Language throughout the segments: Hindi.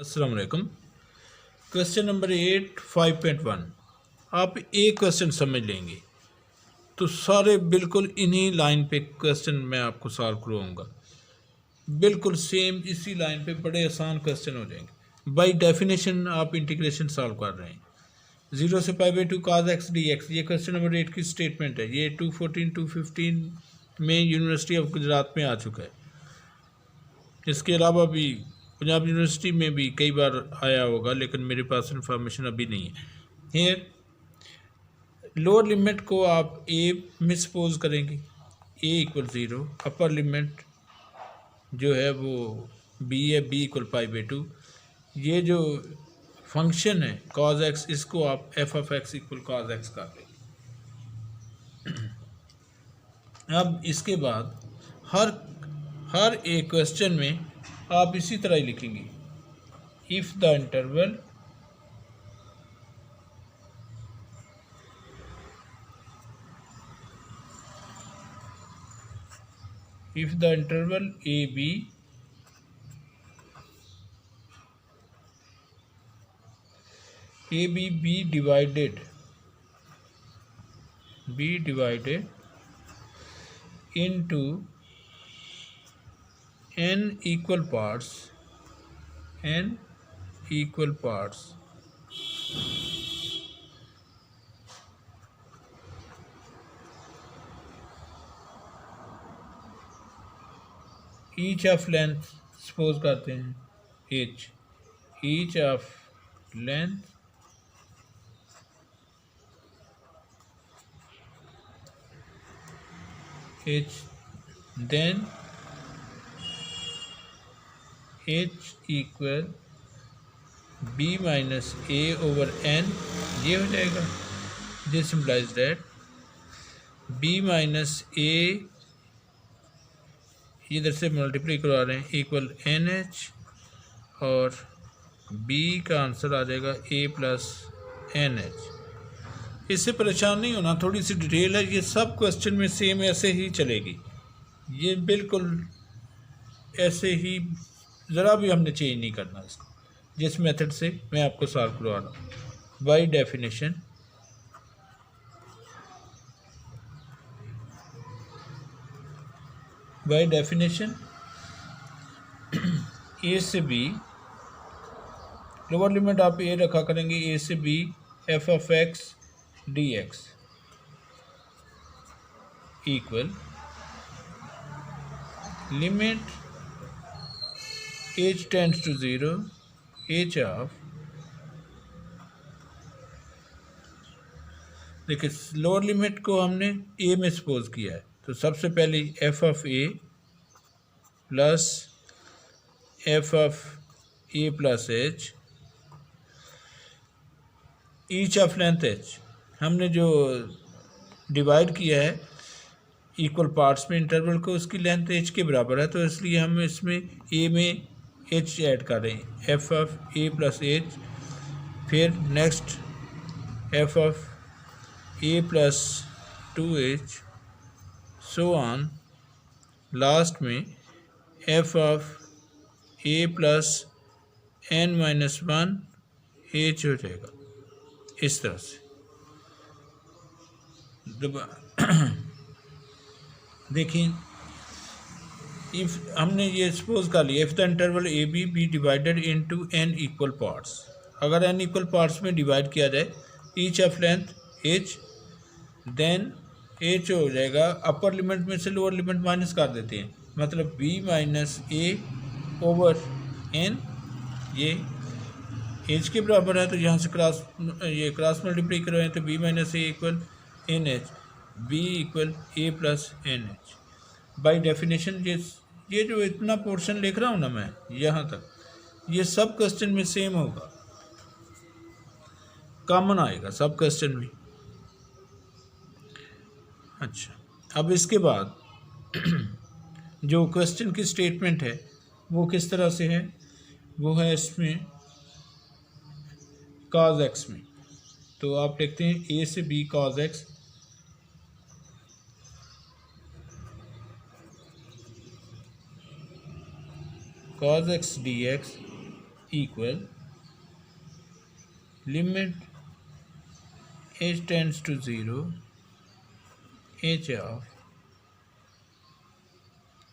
अस्सलाम वालेकुम। क्वेश्चन नंबर 8 5.1 आप एक क्वेश्चन समझ लेंगे तो सारे बिल्कुल इन्हीं लाइन पे क्वेश्चन मैं आपको सॉल्व करवाऊंगा। बिल्कुल सेम इसी लाइन पे बड़े आसान क्वेश्चन हो जाएंगे। बाय डेफिनेशन आप इंटीग्रेशन सॉल्व कर रहे हैं। 0 से π/2 cos x dx, ये क्वेश्चन नंबर 8 की स्टेटमेंट है। ये 215 में यूनिवर्सिटी ऑफ गुजरात में आ चुका है। इसके अलावा भी पंजाब यूनिवर्सिटी में भी कई बार आया होगा, लेकिन मेरे पास इंफॉर्मेशन अभी नहीं है। हियर लोअर लिमिट को आप ए में सपोज करेंगे, ए इक्वल 0। अपर लिमिट जो है वो बी है, बी इक्वल π/2। ये जो फंक्शन है cos x, इसको आप f of x equal cos x कर लेंगे। अब इसके बाद हर एक क्वेश्चन में आप इसी तरह ही लिखेंगे, if the interval AB be divided into n equal parts, each of length suppose करते हैं h, each of length h, then h equal b minus a over n, ये हो जाएगा। This implies that b minus a इधर से मल्टीप्लाई करवा रहे हैं इक्वल NH, और b का आंसर आ जाएगा a प्लस NH। इससे परेशान नहीं होना, थोड़ी सी डिटेल है। ये सब क्वेश्चन में सेम ऐसे ही चलेगी, ये बिल्कुल ऐसे ही, ज़रा भी हमने चेंज नहीं करना इसको, जिस मेथड से मैं आपको सॉल्व करवा रहा हूँ। बाय डेफिनेशन ए से बी, लोअर लिमिट आप ए रखा करेंगे, ए से B f of x dx equal limit h tends to 0 h of, देखिए लोअर लिमिट को हमने a में सपोज किया है, तो सबसे पहले f of a plus f of a plus h, each of length h, हमने जो डिवाइड किया है इक्वल पार्ट्स में इंटरवल को, उसकी लेंथ h के बराबर है, तो इसलिए हम इसमें a में h ऐड कर रहे हैं, f of a plus h। फिर next f of a plus 2h, so on. Last में f of a plus n minus 1 h हो जाएगा, इस तरह से। देखिए इफ हमने ये सपोज कर लिया, if the interval A B divided into n equal parts, अगर n इक्वल पार्ट्स में डिवाइड किया जाए, each of length h, then h हो जाएगा, अपर लिमिट में से लोअर लिमिट माइनस कर देते हैं, मतलब b minus a over n, ये h के बराबर है, तो यहाँ से क्रॉस मल्टीप्लाई करवाएं तो b minus a equal NH, b equal a plus NH। By definition ये जो इतना पोर्शन लिख रहा हूँ ना मैं यहाँ तक, ये सब क्वेश्चन में सेम होगा, कॉमन आएगा सब क्वेश्चन में। अच्छा, अब इसके बाद जो क्वेश्चन की स्टेटमेंट है वो किस तरह से है, वो है इसमें cos x में, तो आप लिखते हैं a से b cos x dx equal limit h tends to 0 h of,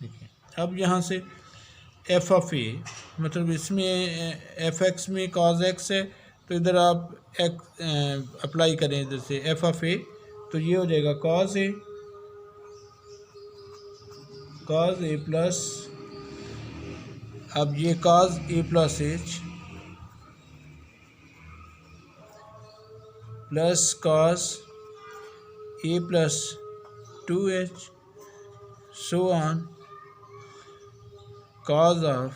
देखिए अब यहाँ से एफ ऑफ ए, मतलब इसमें एफ एक्स में कॉज एक्स है, तो इधर आप अप्लाई करें इधर से एफ ऑफ ए, तो ये हो जाएगा कॉज ए प्लस, अब ये cause A plus H plus cos A plus 2h so on cos of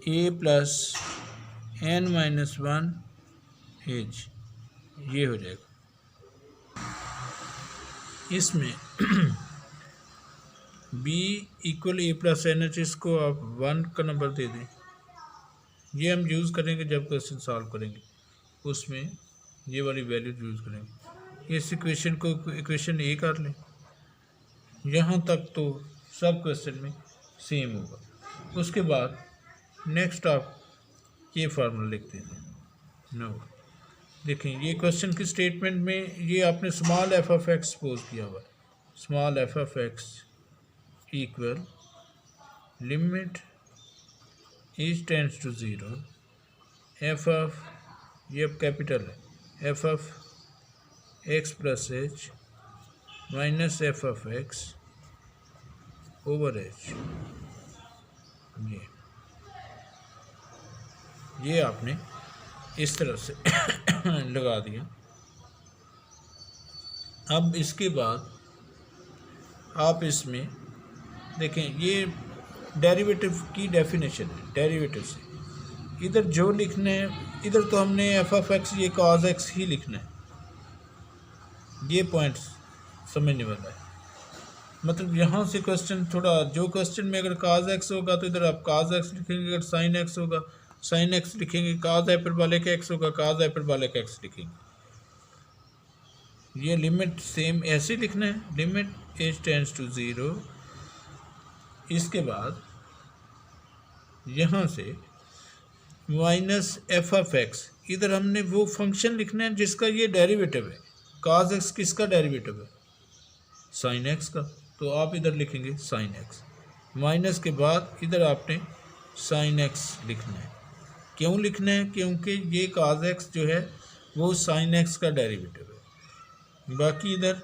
a plus n minus 1 h, ये हो जाएगा। इसमें b इक्वल ए प्लस एन एच, इसको आप 1 का नंबर दे दें। ये हम यूज़ करेंगे जब क्वेश्चन सॉल्व करेंगे, उसमें ये वाली वैल्यू यूज़ करेंगे। इस इक्वेशन को इक्वेशन ए कर लें, यहाँ तक तो सब क्वेश्चन में सेम होगा। उसके बाद नेक्स्ट आप ये फार्मूला लिखते हैं। नो, देखें ये क्वेश्चन की स्टेटमेंट में ये आपने small F of X suppose किया हुआ है। Small F of X equal limit H tends to 0 F of, ये अब कैपिटल है, F of X plus H minus F of X over H. ये आपने इस तरह से लगा दिया। अब इसके बाद आप इसमें देखें, ये डेरिवेटिव की डेफिनेशन है। डेरिवेटिव से इधर जो लिखना है, इधर तो हमने एफ ऑफ एक्स ये कॉज एक्स ही लिखना है। ये पॉइंट्स समझने वाला है, मतलब यहाँ से क्वेश्चन थोड़ा, जो क्वेश्चन में अगर काज एक्स होगा तो इधर आप काज एक्स लिखेंगे, अगर साइन एक्स होगा साइन एक्स लिखेंगे, काज हाइपरबोलिक एक्स होगा काज हाइपरबोलिक एक्स लिखेंगे। ये लिमिट सेम ऐसे लिखना है, लिमिट एच टेंड्स टू 0। इसके बाद यहाँ से माइनस एफ ऑफ एक्स, इधर हमने वो फंक्शन लिखना है जिसका ये डेरिवेटिव है। काज एक्स किसका डेरिवेटिव है? साइन एक्स का, तो आप इधर लिखेंगे साइन एक्स। माइनस के बाद इधर आपने साइन एक्स लिखना है। क्यों लिखना है? क्योंकि ये काज एक्स जो है वो साइन एक्स का डेरिवेटिव है। बाकी इधर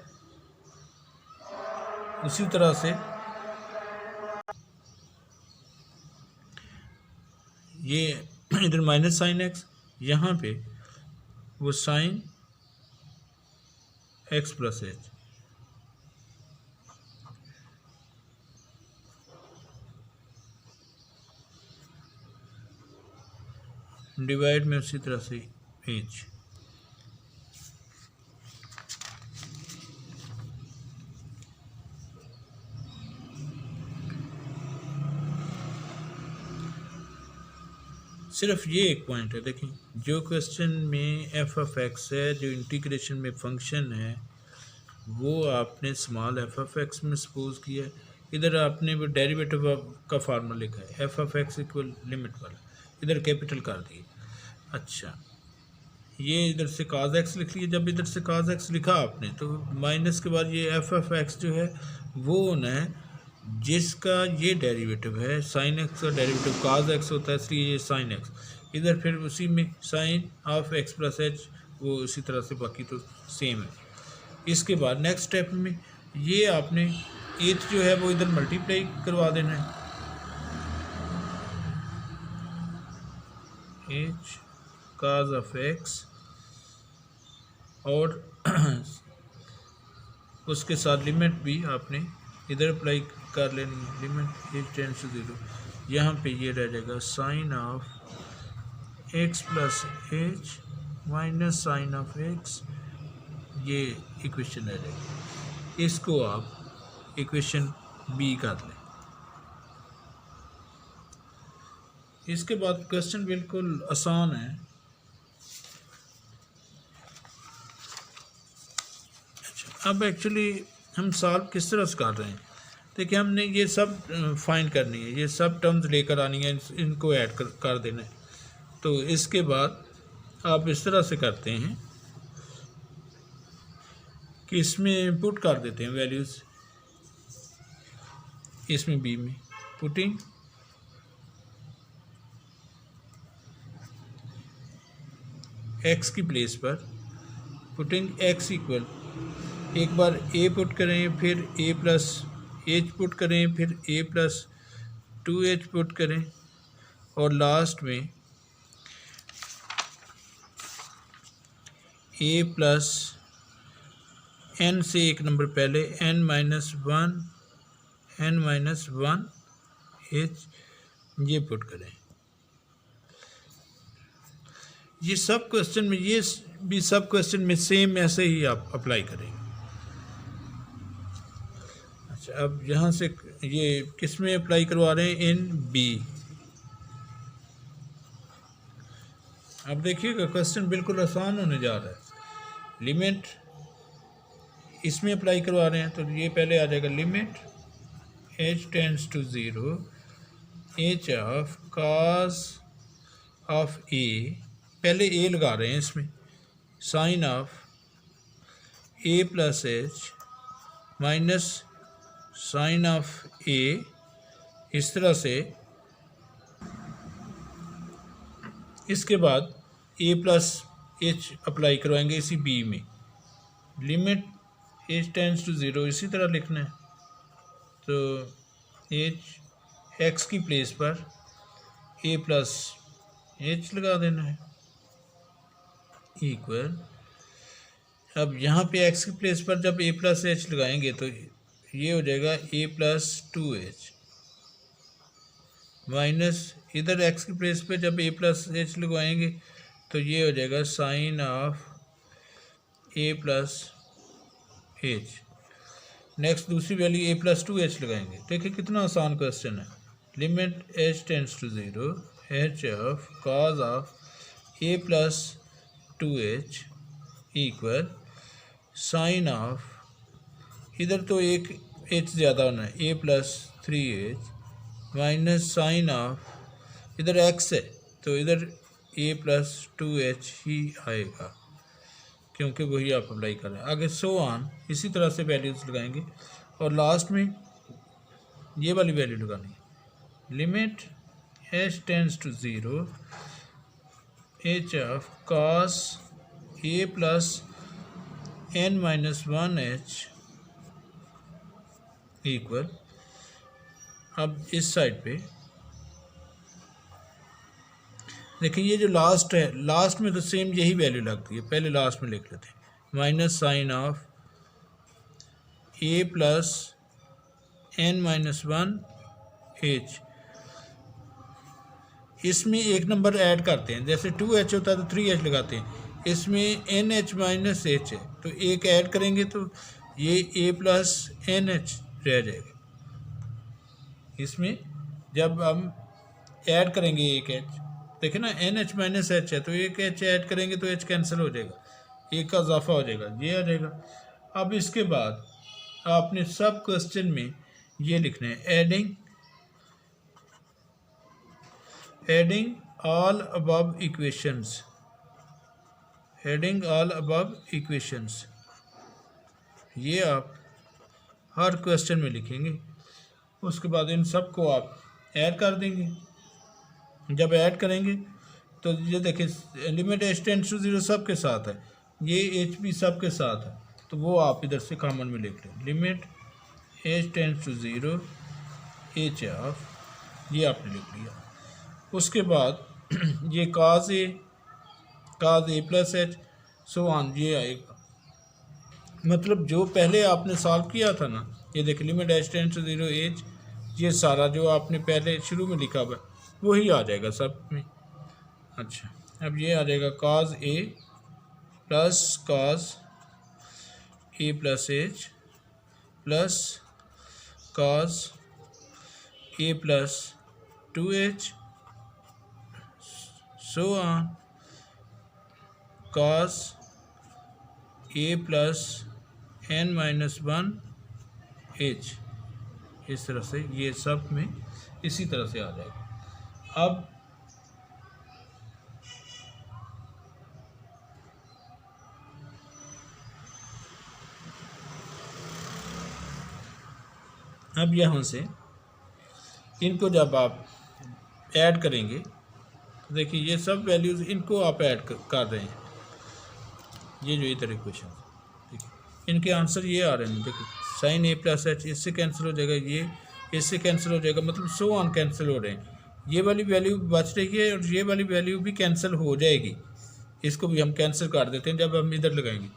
उसी तरह से ये इधर माइनस साइन एक्स, यहाँ पे वो sine x plus H. Divide में उसी तरह से एच। सिर्फ ये एक पॉइंट है, देखें जो क्वेश्चन में एफ ऑफ एक्स है, जो इंटीग्रेशन में फंक्शन है, वो आपने स्मॉल एफ ऑफ एक्स में सपोज किया है। इधर आपने वो डेरिवेटिव का फार्मूला लिखा है, F of X equal limit वाला, इधर कैपिटल कर दिए। अच्छा, ये इधर से काज एक्स लिख लिया। जब इधर से काज एक्स लिखा आपने, तो माइनस के बाद ये एफ ऑफ एक्स जो है वो होना है जिसका ये डेरिवेटिव है। साइन एक्स का डेरिवेटिव काज एक्स होता है, इसलिए ये साइन एक्स। इधर फिर उसी में sine of X plus H, वो उसी तरह से बाकी तो सेम है। इसके बाद नेक्स्ट स्टेप में ये आपने एच जो है वो इधर मल्टीप्लाई करवा देना है, एच काज ऑफ एक्स, और उसके साथ लिमिट भी आपने इधर अप्लाई कर लेनी है, लिमिट एच टेंड्स टू 0। यहाँ पे ये रह जाएगा sine of X plus H minus sine of X, ये इक्वेशन रह जाएगी। इसको आप इक्वेशन बी कर लें। इसके बाद क्वेश्चन बिल्कुल आसान है। अच्छा, अब एक्चुअली हम सॉल्व किस तरह से कर रहे हैं? देखिए हमने ये सब फाइंड करनी है, ये सब टर्म्स लेकर आनी है, इनको ऐड कर देना है। तो इसके बाद आप इस तरह से करते हैं कि इसमें पुट कर देते हैं वैल्यूज़, इसमें बी में पुटिंग एक्स की प्लेस पर पुटिंग एक्स इक्वल, एक बार ए पुट करें, फिर ए प्लस एच पुट करें, फिर ए प्लस 2h पुट करें, और लास्ट में ए प्लस एन से एक नंबर पहले n-1 h ये पुट करें। ये सब क्वेश्चन में, ये भी सब क्वेश्चन में सेम ऐसे ही आप अप्लाई करेंगे। अच्छा, अब यहाँ से ये किस में अप्लाई करवा रहे हैं? In B. अब देखिएगा क्वेश्चन बिल्कुल आसान होने जा रहा है। लिमिट इसमें अप्लाई करवा रहे हैं, तो ये पहले आ जाएगा limit h tends to 0 h of cos of a, पहले a लगा रहे हैं इसमें, sine of a plus h minus sine of a, इस तरह से। इसके बाद a प्लस h अप्लाई करवाएंगे इसी b में, लिमिट h टेंड्स टू 0 इसी तरह लिखना है। तो h x की प्लेस पर a प्लस h लगा देना है इक्वल। अब यहाँ पे x की प्लेस पर जब a प्लस h लगाएंगे तो ये हो जाएगा a प्लस 2h, माइनस इधर x की प्लेस पे जब a प्लस h लगवाएंगे तो ये हो जाएगा sine of a plus h। Next दूसरी वैल्यू a प्लस 2h लगाएंगे। देखिए कितना आसान क्वेश्चन है। Limit h tends to 0 h of cos of a plus 2h equal sine of, इधर तो एक h ज़्यादा होना है, a plus 3h minus sine of, इधर x है तो इधर a प्लस 2h ही आएगा, क्योंकि वही आप अप्लाई कर रहे हैं। आगे सो ऑन इसी तरह से वैल्यूज़ लगाएंगे, और लास्ट में ये वाली वैल्यू लगानी है। Limit h tends to 0 h of cos a plus n-1h equal, अब इस साइड पे देखिए ये जो लास्ट है, लास्ट में तो सेम यही वैल्यू लगती है, पहले लास्ट में लिख लेते हैं, minus sine of a plus n-1h। इसमें एक नंबर ऐड करते हैं, जैसे 2h होता है तो 3h लगाते हैं, इसमें nh माइनस h है तो एक ऐड करेंगे तो ये a प्लस nh रह जाएगा। इसमें जब हम ऐड करेंगे एक h, देखिए ना nh माइनस h है तो एक h ऐड करेंगे तो h कैंसिल हो जाएगा, एक का इजाफा हो जाएगा, ये आ जाएगा। अब इसके बाद आपने सब क्वेश्चन में ये लिखना है, adding all above equations, adding all above equations, ये आप हर क्वेश्चन में लिखेंगे। उसके बाद इन सब को आप ऐड कर देंगे। जब ऐड करेंगे तो ये देखिए लिमिट h टेंड्स टू 0 सब के साथ है, ये h भी सब के साथ है, तो वो आप इधर से कॉमन में लिख लें। Limit h tends to 0 h of, ये आपने लिख लिया। उसके बाद ये cos A plus h so on ये आएगा, मतलब जो पहले आपने सॉल्व किया था ना, ये देखिए limit h tends to 0 h, ये सारा जो आपने पहले शुरू में लिखा हुआ वही आ जाएगा सब में। अच्छा, अब ये आ जाएगा cos a plus cos a plus h plus cos a plus 2h so on cos a plus n-1h, इस तरह से ये सब में इसी तरह से आ जाएगा। अब यहाँ से इनको जब आप ऐड करेंगे तो देखिए ये सब वैल्यूज़ इनको आप ऐड कर रहे हैं, ये जो इधर इक्वेशन, ठीक है, इनके आंसर ये आ रहे हैं। देखिए साइन ए प्लस एच इससे कैंसिल हो जाएगा, ये इससे कैंसिल हो जाएगा, मतलब सो ऑन कैंसिल हो रहे हैं। ये वाली वैल्यू बच रही है और ये वाली वैल्यू भी कैंसिल हो जाएगी, इसको भी हम कैंसिल कर देते हैं जब हम इधर लगाएंगे।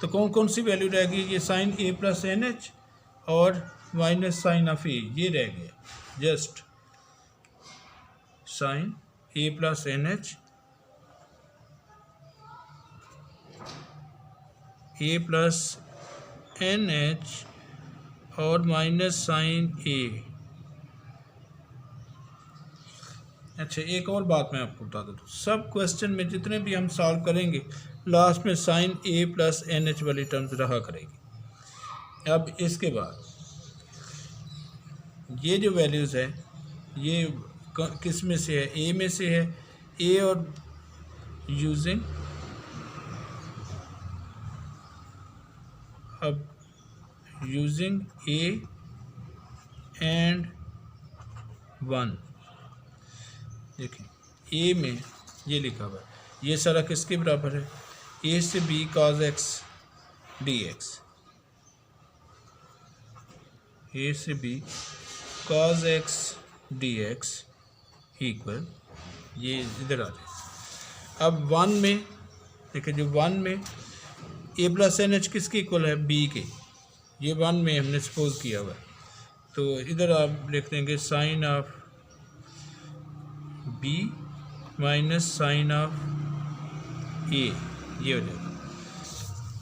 तो कौन कौन सी वैल्यू रहेगी, ये साइन ए प्लस एन एच और माइनस साइन ऑफ ए, ये रह गया। जस्ट साइन ए प्लस एन एच, ए प्लस एन एच और माइनस साइन ए। अच्छा एक और बात मैं आपको बता दूँ, सब क्वेश्चन में जितने भी हम सॉल्व करेंगे लास्ट में साइन ए प्लस एन एच वाली टर्म्स रहा करेगी। अब इसके बाद ये जो वैल्यूज़ है ये किस में से है, ए में से है। ए और यूजिंग अब यूजिंग ए एंड 1, देखिए ए में ये लिखा हुआ है, ये सारा किसके बराबर है, ए से B cos x d x, A से B cos x d x equal, ये इधर आ जाए। अब 1 में देखिए, जो 1 में ए प्लस एन एच किसके इक्वल है, बी के, ये 1 में हमने सपोज किया हुआ है। तो इधर आप लिख देंगे sine of B minus sine of A, ये हो जाएगा।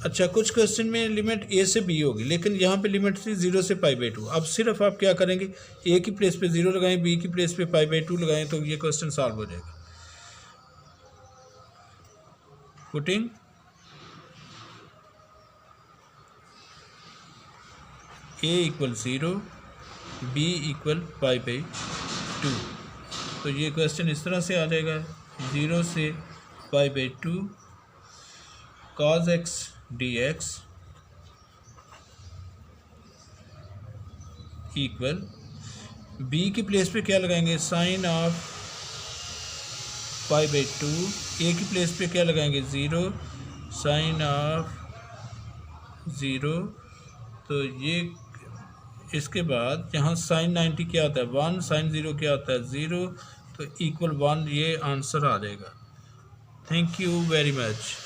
अच्छा कुछ क्वेश्चन में लिमिट ए से बी होगी, लेकिन यहाँ पे लिमिट थी 0 से π/2। अब सिर्फ आप क्या करेंगे, ए की प्लेस पे 0 लगाएं, बी की प्लेस पे π/2 लगाएं, तो ये क्वेश्चन सॉल्व हो जाएगा। Putting A equal 0, B equal π/2, तो ये क्वेश्चन इस तरह से आ जाएगा, 0 से π/2 cos x dx equal, B की प्लेस पे क्या लगाएंगे, साइन ऑफ π/2, ए की प्लेस पे क्या लगाएंगे, 0 साइन ऑफ 0, तो ये इसके बाद यहाँ साइन 90 क्या आता है 1, साइन 0 क्या आता है 0, तो इक्वल 1, ये आंसर आ जाएगा। Thank you very much.